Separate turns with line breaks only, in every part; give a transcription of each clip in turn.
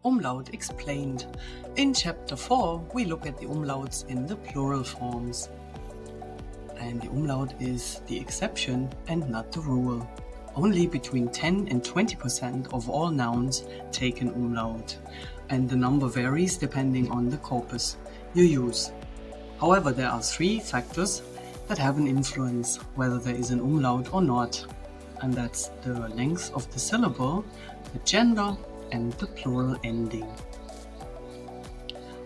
Umlaut explained. In chapter 4, we look at the umlauts in the plural forms. And the umlaut is the exception and not the rule. Only between 10 and 20% of all nouns take an umlaut, and the number varies depending on the corpus you use. However, there are three factors that have an influence whether there is an umlaut or not, and that's the length of the syllable, the gender, and the plural ending.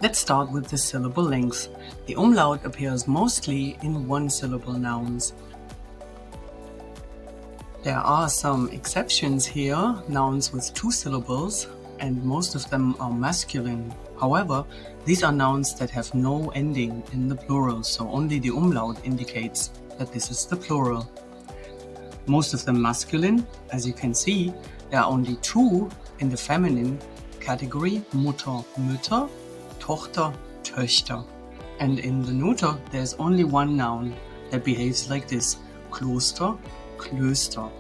Let's start with the syllable length. The umlaut appears mostly in one-syllable nouns. There are some exceptions here, nouns with two syllables, and most of them are masculine. However, these are nouns that have no ending in the plural, so only the umlaut indicates that this is the plural. Most of them masculine. As you can see, there are only two in the feminine category, Mutter, Mütter, Tochter, Töchter. And in the neuter, there's only one noun that behaves like this, Kloster, Klöster.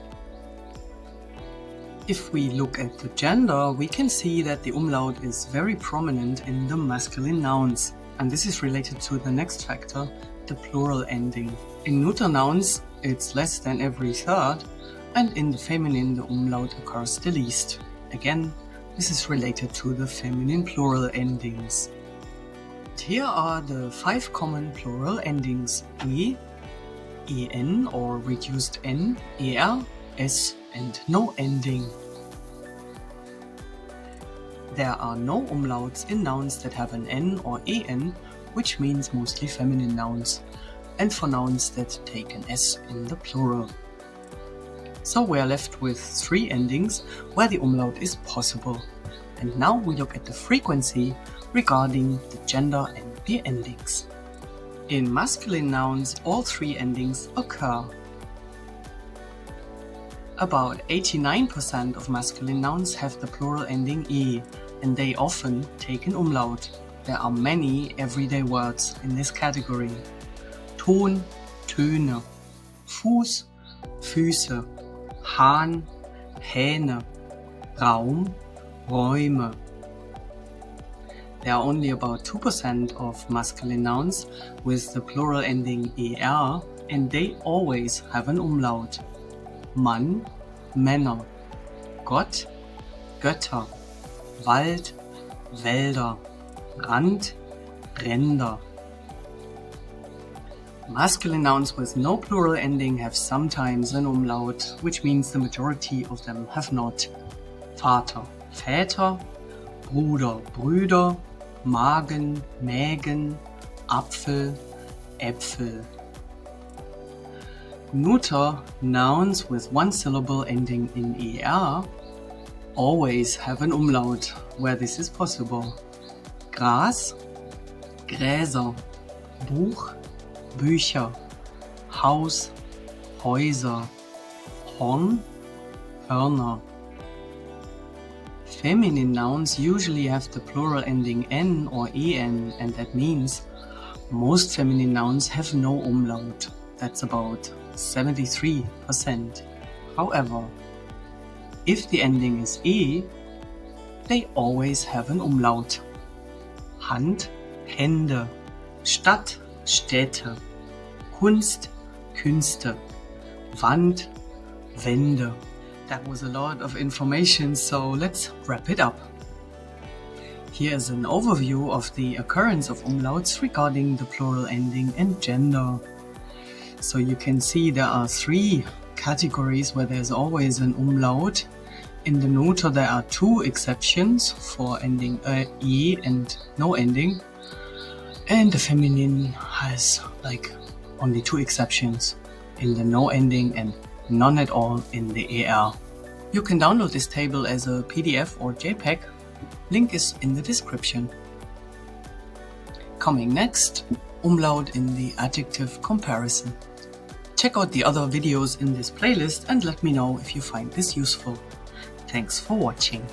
If we look at the gender, we can see that the umlaut is very prominent in the masculine nouns. And this is related to the next factor, the plural ending. In neuter nouns, it's less than every third, and in the feminine, the umlaut occurs the least. Again, this is related to the feminine plural endings. Here are the 5 common plural endings: e, en or reduced n, er, s, and no ending. There are no umlauts in nouns that have an n or en, which means mostly feminine nouns, and for nouns that take an s in the plural. So we are left with 3 endings where the umlaut is possible. And now we look at the frequency regarding the gender and the endings. In masculine nouns, all 3 endings occur. About 89% of masculine nouns have the plural ending e, and they often take an umlaut. There are many everyday words in this category. Ton, Töne, Fuß, Füße, Hahn, Hähne, Raum, Räume. There are only about 2% of masculine nouns with the plural ending er, and they always have an umlaut. Mann, Männer, Gott, Götter, Wald, Wälder, Rand, Ränder. Masculine nouns with no plural ending have sometimes an umlaut, which means the majority of them have not. Vater, Väter, Bruder, Brüder, Magen, Mägen, Apfel, Äpfel. Neuter nouns with one syllable ending in er always have an umlaut where this is possible. Gras, Gräser, Buch, Bücher, Haus, Häuser, Horn, Hörner. Feminine nouns usually have the plural ending n or en, and that means most feminine nouns have no umlaut. That's about 73%. However, if the ending is e, they always have an umlaut. Hand, Hände, Stadt, Städte, Kunst, Künste, Wand, Wände. That was a lot of information, so let's wrap it up. Here is an overview of the occurrence of umlauts regarding the plural ending and gender. So you can see there are 3 categories where there's always an umlaut. In the neuter there are 2 exceptions for ending e and no ending. And the feminine has only 2 exceptions in the no ending and none at all in the er. You can download this table as a PDF or JPEG. Link is in the description. Coming next, umlaut in the adjective comparison. Check out the other videos in this playlist and let me know if you find this useful. Thanks for watching.